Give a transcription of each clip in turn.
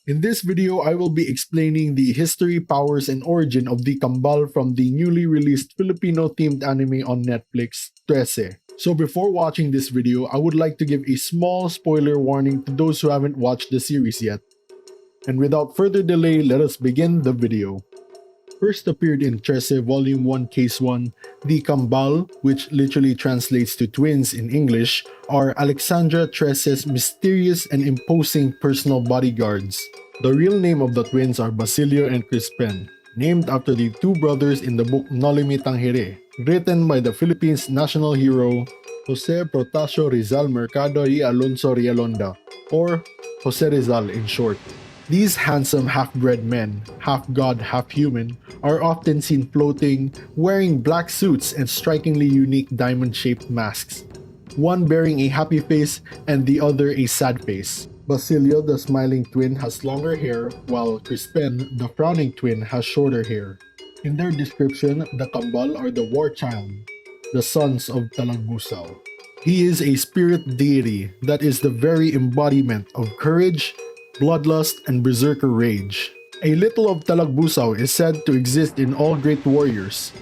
In this video, I will be explaining the history, powers, and origin of the Kambal from the newly released Filipino-themed anime on Netflix, Trese. So before watching this video, I would like to give a small spoiler warning to those who haven't watched the series yet. And without further delay, let us begin the video. First appeared in Trese Volume 1 Case 1, the Kambal, which literally translates to twins in English, are Alexandra Trese's mysterious and imposing personal bodyguards. The real name of the twins are Basilio and Crispin, named after the two brothers in the book Nolimi Tangere, written by the Philippines' national hero Jose Protasio Rizal Mercado y Alonso Rialonda, or Jose Rizal in short. These handsome half-bred men, half-god, half-human, are often seen floating, wearing black suits and strikingly unique diamond-shaped masks, one bearing a happy face and the other a sad face. Basilio, the smiling twin, has longer hair, while Crispin, the frowning twin, has shorter hair. In their description, the Kambal are the war child, the sons of Talagbusaw. He is a spirit deity that is the very embodiment of courage, bloodlust, and berserker rage. A little of Talagbusaw is said to exist in all great warriors.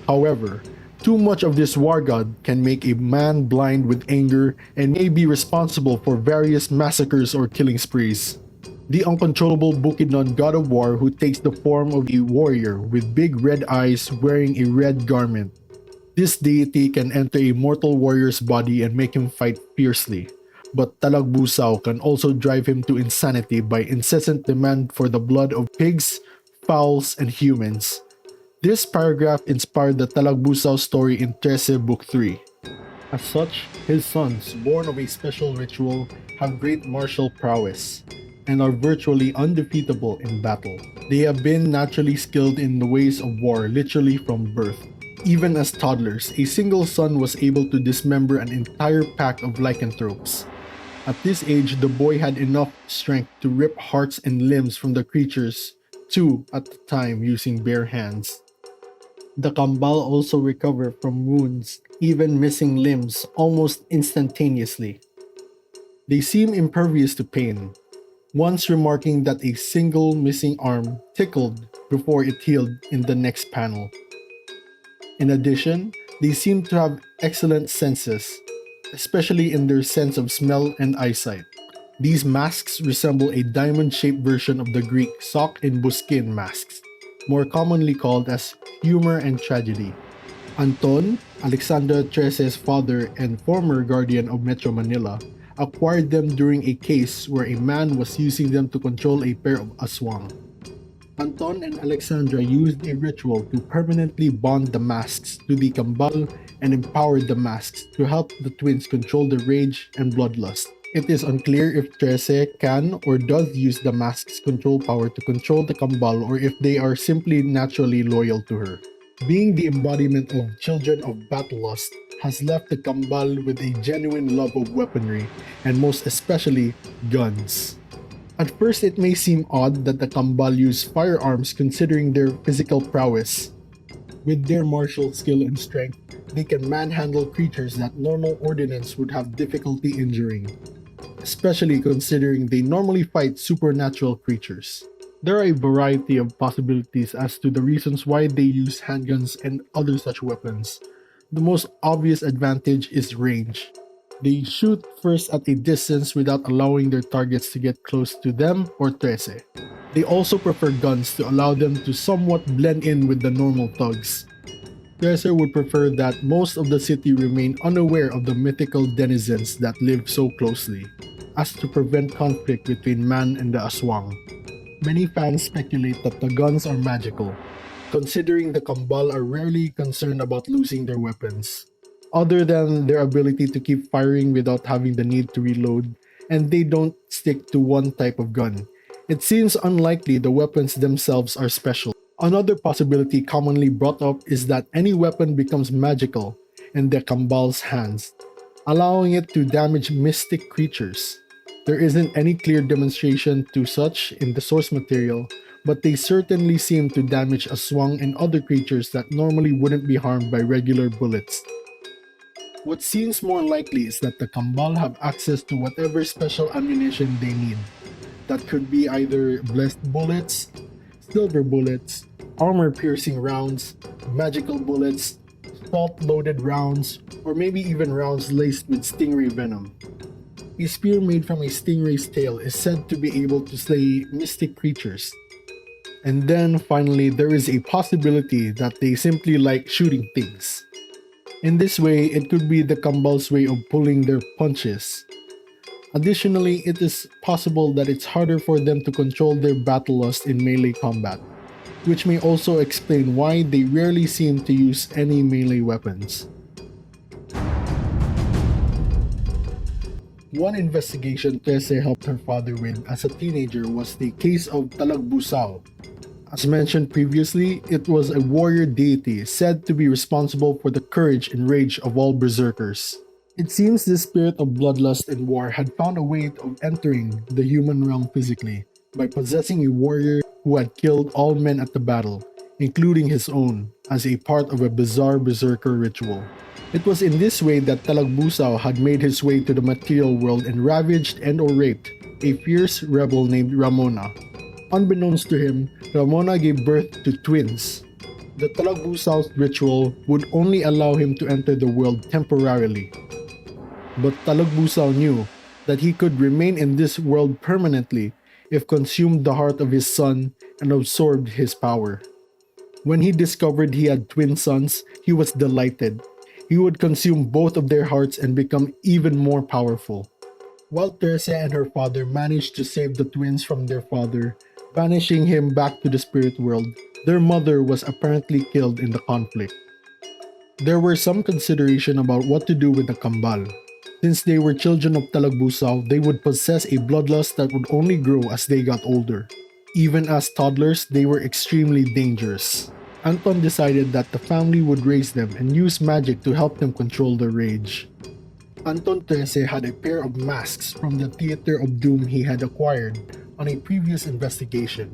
However, too much of this war god can make a man blind with anger and may be responsible for various massacres or killing sprees. The uncontrollable Bukidnon god of war who takes the form of a warrior with big red eyes wearing a red garment. This deity can enter a mortal warrior's body and make him fight fiercely. But Talagbusaw can also drive him to insanity by incessant demand for the blood of pigs, fowls, and humans. This paragraph inspired the Talagbusaw story in Trese Book 3. As such, his sons, born of a special ritual, have great martial prowess and are virtually undefeatable in battle. They have been naturally skilled in the ways of war literally from birth. Even as toddlers, a single son was able to dismember an entire pack of lycanthropes. At this age, the boy had enough strength to rip hearts and limbs from the creatures, two at the time using bare hands. The Kambal also recover from wounds, even missing limbs, almost instantaneously. They seem impervious to pain, once remarking that a single missing arm tickled before it healed in the next panel. In addition, they seem to have excellent senses, especially in their sense of smell and eyesight. These masks resemble a diamond-shaped version of the Greek sock and buskin masks, more commonly called as humor and tragedy. Anton, Alexandra Trese's father and former guardian of Metro Manila, acquired them during a case where a man was using them to control a pair of aswang. Anton and Alexandra used a ritual to permanently bond the masks to the Kambal and empowered the masks to help the twins control their rage and bloodlust. It is unclear if Trese can or does use the mask's control power to control the Kambal or if they are simply naturally loyal to her. Being the embodiment of children of battlelust has left the Kambal with a genuine love of weaponry and most especially guns. At first, it may seem odd that the Kambal use firearms considering their physical prowess. With their martial skill and strength, they can manhandle creatures that normal ordnance would have difficulty injuring, especially considering they normally fight supernatural creatures. There are a variety of possibilities as to the reasons why they use handguns and other such weapons. The most obvious advantage is range. They shoot first at a distance without allowing their targets to get close to them or Trese. They also prefer guns to allow them to somewhat blend in with the normal thugs. Trese would prefer that most of the city remain unaware of the mythical denizens that live so closely, as to prevent conflict between man and the aswang. Many fans speculate that the guns are magical, considering the Kambal are rarely concerned about losing their weapons, other than their ability to keep firing without having the need to reload, and they don't stick to one type of gun. It seems unlikely the weapons themselves are special. Another possibility commonly brought up is that any weapon becomes magical in the Kambal's hands, allowing it to damage mystic creatures. There isn't any clear demonstration to such in the source material, but they certainly seem to damage aswang and other creatures that normally wouldn't be harmed by regular bullets. What seems more likely is that the Kambal have access to whatever special ammunition they need. that could be either blessed bullets, silver bullets, armor-piercing rounds, magical bullets, salt-loaded rounds, or maybe even rounds laced with stingray venom. A spear made from a stingray's tail is said to be able to slay mystic creatures. And then finally, there is a possibility that they simply like shooting things. In this way, it could be the Kambal's way of pulling their punches. Additionally, it is possible that it's harder for them to control their battle lust in melee combat, which may also explain why they rarely seem to use any melee weapons. One investigation Trese helped her father with as a teenager was the case of Talagbusao. As mentioned previously, it was a warrior deity said to be responsible for the courage and rage of all berserkers. It seems this spirit of bloodlust and war had found a way of entering the human realm physically by possessing a warrior who had killed all men at the battle, including his own, as a part of a bizarre berserker ritual. It was in this way that Talagbusao had made his way to the material world and ravaged and or raped a fierce rebel named Ramona. Unbeknownst to him, Ramona gave birth to twins. The Talagbusao's ritual would only allow him to enter the world temporarily. But Talagbusao knew that he could remain in this world permanently if consumed the heart of his son and absorbed his power. When he discovered he had twin sons, he was delighted. He would consume both of their hearts and become even more powerful. While Trese and her father managed to save the twins from their father, banishing him back to the spirit world, their mother was apparently killed in the conflict. There were some consideration about what to do with the Kambal. Since they were children of Talagbusao, they would possess a bloodlust that would only grow as they got older. Even as toddlers, they were extremely dangerous. Anton decided that the family would raise them and use magic to help them control their rage. Anton Trese had a pair of masks from the Theater of Doom he had acquired on a previous investigation.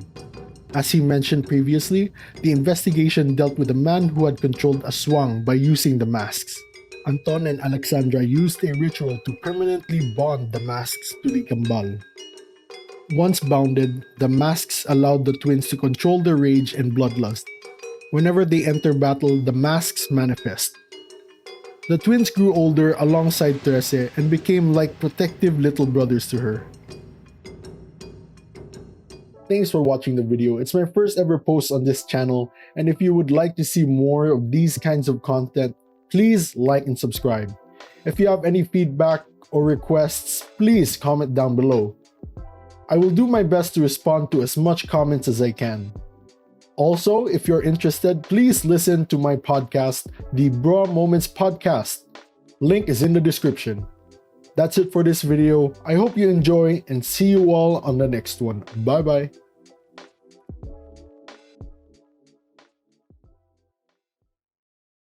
As he mentioned previously, the investigation dealt with a man who had controlled a swang by using the masks. Anton and Alexandra used a ritual to permanently bond the masks to the Kambal. Once bounded, the masks allowed the twins to control their rage and bloodlust. Whenever they enter battle, the masks manifest. The twins grew older alongside Trese and became like protective little brothers to her. Thanks for watching the video. It's my first ever post on this channel, and if you would like to see more of these kinds of content, please like and subscribe. If you have any feedback or requests, please comment down below. I will do my best to respond to as much comments as I can. Also, if you're interested, please listen to my podcast, the Bra Moments Podcast. Link is in the description. That's it for this video. I hope you enjoy and see you all on the next one. Bye bye.